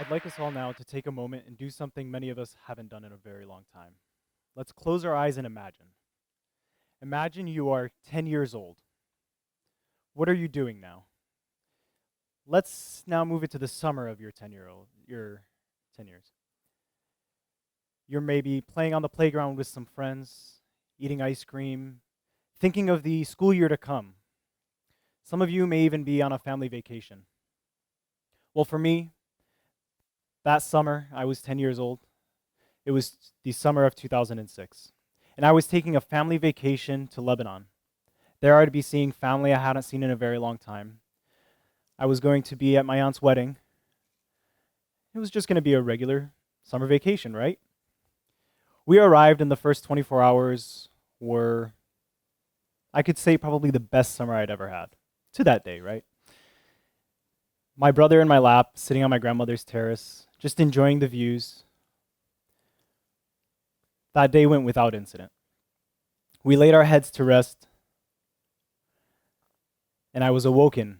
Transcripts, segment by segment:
I'd like us all now to take a moment and do something many of us haven't done in a very long time. Let's close our eyes and imagine. Imagine you are 10 years old. What are you doing now? Let's now move it to the summer of your 10 years. You're maybe playing on the playground with some friends, eating ice cream, thinking of the school year to come. Some of you may even be on a family vacation. Well, for me, that summer, I was 10 years old. It was the summer of 2006. And I was taking a family vacation to Lebanon. There I'd be seeing family I hadn't seen in a very long time. I was going to be at my aunt's wedding. It was just going to be a regular summer vacation, right? We arrived, and the first 24 hours were, I could say, probably the best summer I'd ever had. To that day, right? My brother in my lap, sitting on my grandmother's terrace, just enjoying the views. That day went without incident. We laid our heads to rest, and I was awoken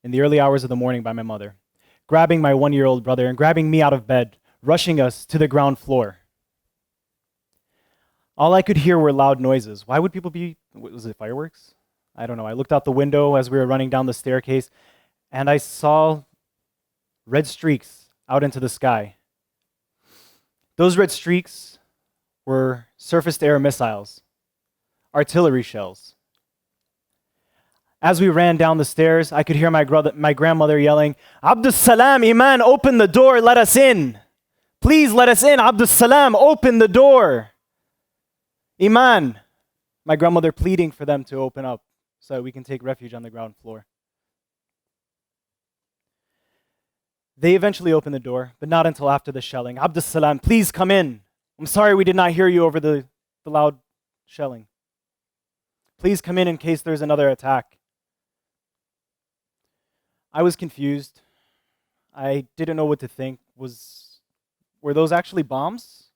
in the early hours of the morning by my mother, grabbing my 1-year-old brother and grabbing me out of bed, rushing us to the ground floor. All I could hear were loud noises. Why would people be, was it fireworks? I don't know. I looked out the window as we were running down the staircase, and I saw red streaks out into the sky. Those red streaks were surface-to-air missiles, artillery shells. As we ran down the stairs, I could hear my grandmother yelling, "Abdus Salam, Iman, open the door, let us in. Please let us in, Abdus Salam, open the door. Iman," my grandmother pleading for them to open up so that we can take refuge on the ground floor. They eventually opened the door, but not until after the shelling. "Abdus Salam, please come in. I'm sorry we did not hear you over the loud shelling. Please come in case there's another attack." I was confused. I didn't know what to think. Were those actually bombs?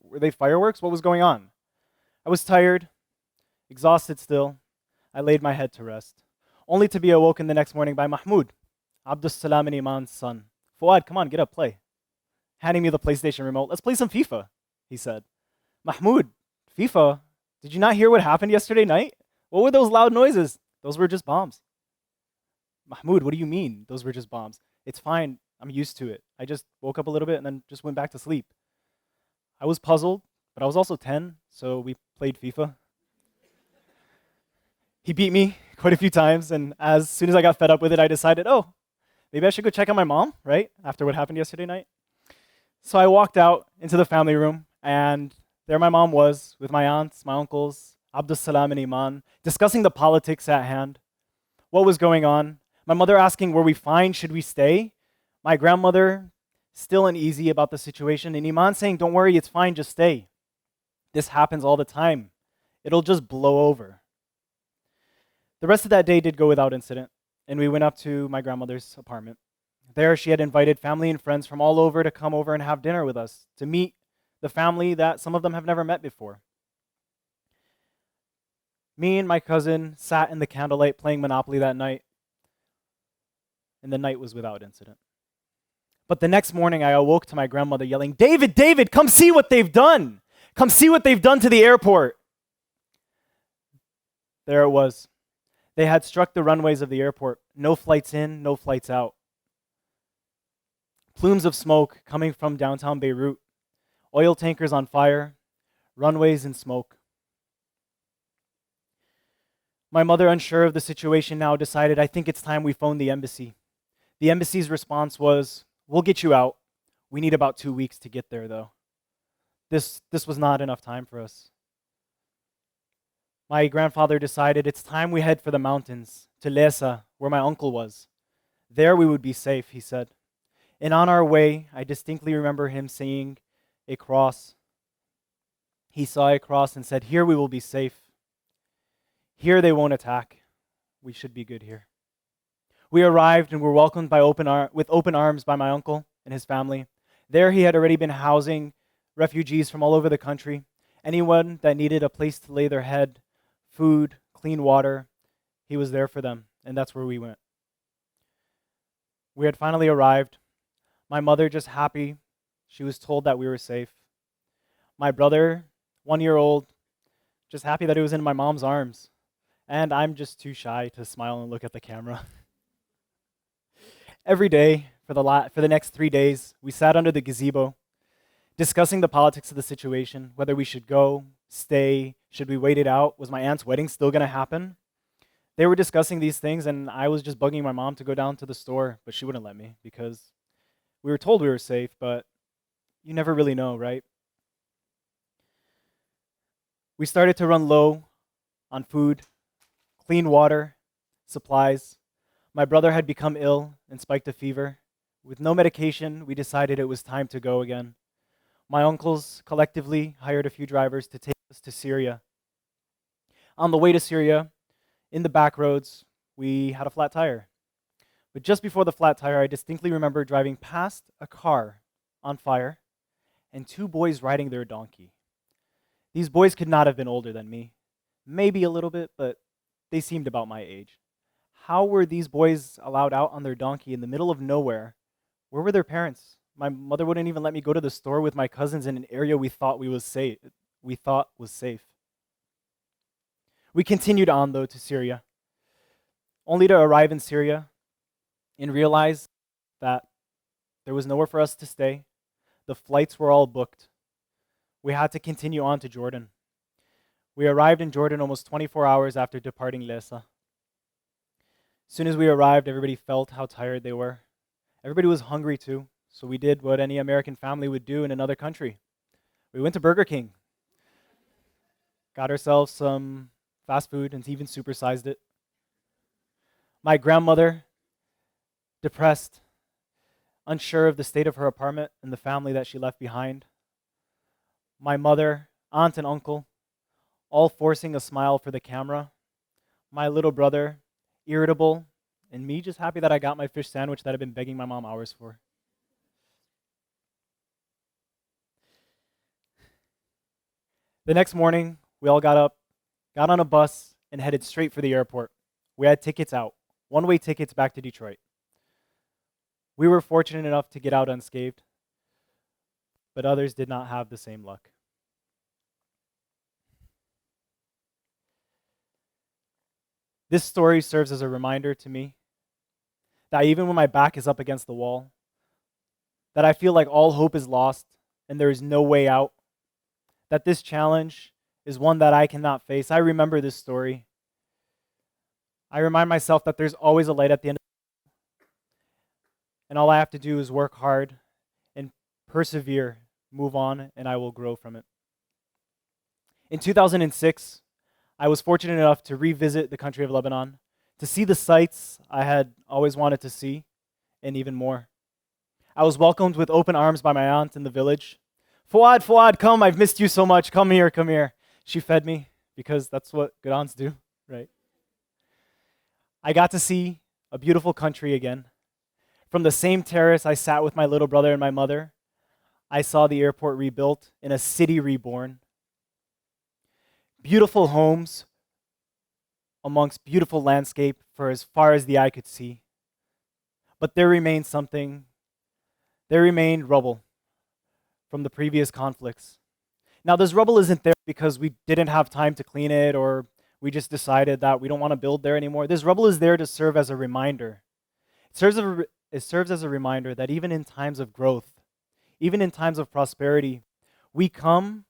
Were they fireworks? What was going on? I was tired, exhausted still. I laid my head to rest, only to be awoken the next morning by Mahmoud, Abdus Salam and Iman's son. "Fouad, come on, get up, play." Handing me the PlayStation remote. "Let's play some FIFA," he said. "Mahmoud, FIFA? Did you not hear what happened yesterday night? What were those loud noises?" "Those were just bombs." "Mahmoud, what do you mean those were just bombs?" "It's fine, I'm used to it. I just woke up a little bit and then just went back to sleep." I was puzzled, but I was also 10, so we played FIFA. He beat me quite a few times, and as soon as I got fed up with it, I decided, maybe I should go check on my mom, right? After what happened yesterday night. So I walked out into the family room, and there my mom was with my aunts, my uncles, Abdus Salam and Iman, discussing the politics at hand, what was going on. My mother asking, were we fine? Should we stay? My grandmother still uneasy about the situation, and Iman saying, "Don't worry, it's fine, just stay. This happens all the time. It'll just blow over." The rest of that day did go without incident, and we went up to my grandmother's apartment. There she had invited family and friends from all over to come over and have dinner with us, to meet the family that some of them have never met before. Me and my cousin sat in the candlelight playing Monopoly that night, and the night was without incident. But the next morning I awoke to my grandmother yelling, "David, David, come see what they've done! Come see what they've done to the airport!" There it was. They had struck the runways of the airport. No flights in, no flights out. Plumes of smoke coming from downtown Beirut. Oil tankers on fire. Runways in smoke. My mother, unsure of the situation now, decided, "I think it's time we phone the embassy." The embassy's response was, "We'll get you out. We need about 2 weeks to get there, though." This was not enough time for us. My grandfather decided it's time we head for the mountains, to Lesa, where my uncle was. There we would be safe, he said. And on our way, I distinctly remember him seeing a cross. He saw a cross and said, "Here we will be safe. Here they won't attack. We should be good here." We arrived and were welcomed with open arms by my uncle and his family. There he had already been housing refugees from all over the country. Anyone that needed a place to lay their head, food, clean water, he was there for them, and that's where we went. We had finally arrived. My mother just happy. She was told that we were safe. My brother, 1 year old, just happy that he was in my mom's arms. And I'm just too shy to smile and look at the camera. Every day for the next 3 days, we sat under the gazebo, discussing the politics of the situation, whether we should go, stay, should we wait it out, was my aunt's wedding still going to happen? They were discussing these things, and I was just bugging my mom to go down to the store, but she wouldn't let me because we were told we were safe, but you never really know, right? We started to run low on food, clean water, supplies. My brother had become ill and spiked a fever. With no medication, we decided it was time to go again. My uncles collectively hired a few drivers to take us to Syria. On the way to Syria, in the back roads, we had a flat tire. But just before the flat tire, I distinctly remember driving past a car on fire and 2 boys riding their donkey. These boys could not have been older than me. Maybe a little bit, but they seemed about my age. How were these boys allowed out on their donkey in the middle of nowhere? Where were their parents? My mother wouldn't even let me go to the store with my cousins in an area we thought was safe. We continued on, though, to Syria, only to arrive in Syria and realize that there was nowhere for us to stay. The flights were all booked. We had to continue on to Jordan. We arrived in Jordan almost 24 hours after departing Lesa. As soon as we arrived, everybody felt how tired they were. Everybody was hungry too, so we did what any American family would do in another country. We went to Burger King, got ourselves some fast food, and even supersized it. My grandmother, depressed, unsure of the state of her apartment and the family that she left behind. My mother, aunt, and uncle, all forcing a smile for the camera. My little brother, irritable, and me just happy that I got my fish sandwich that I've been begging my mom hours for. The next morning, we all got up, got on a bus, and headed straight for the airport. We had tickets out, one-way tickets back to Detroit. We were fortunate enough to get out unscathed, but others did not have the same luck. This story serves as a reminder to me that even when my back is up against the wall, that I feel like all hope is lost and there is no way out, that this challenge is one that I cannot face. I remember this story. I remind myself that there's always a light at the end of the tunnel, and all I have to do is work hard and persevere, move on, and I will grow from it. In 2006, I was fortunate enough to revisit the country of Lebanon, to see the sights I had always wanted to see, and even more. I was welcomed with open arms by my aunt in the village. Fouad, come, I've missed you so much. Come here, come here. She fed me, because that's what good aunts do, right? I got to see a beautiful country again. From the same terrace I sat with my little brother and my mother, I saw the airport rebuilt and a city reborn. Beautiful homes amongst beautiful landscape for as far as the eye could see. But there remained something. There remained rubble from the previous conflicts. Now, this rubble isn't there because we didn't have time to clean it or we just decided that we don't want to build there anymore. This rubble is there to serve as a reminder. It serves as a reminder that even in times of growth, even in times of prosperity, we come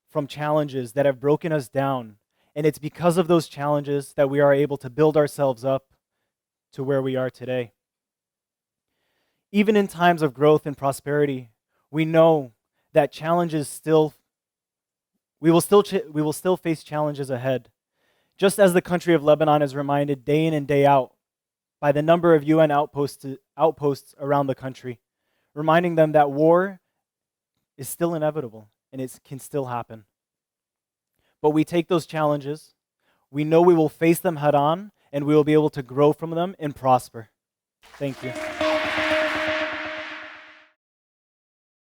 from challenges that have broken us down. And it's because of those challenges that we are able to build ourselves up to where we are today. Even in times of growth and prosperity, we know that we will still face challenges ahead. Just as the country of Lebanon is reminded day in and day out by the number of UN outposts around the country, reminding them that war is still inevitable and it can still happen. But we take those challenges, we know we will face them head on, and we will be able to grow from them and prosper. Thank you.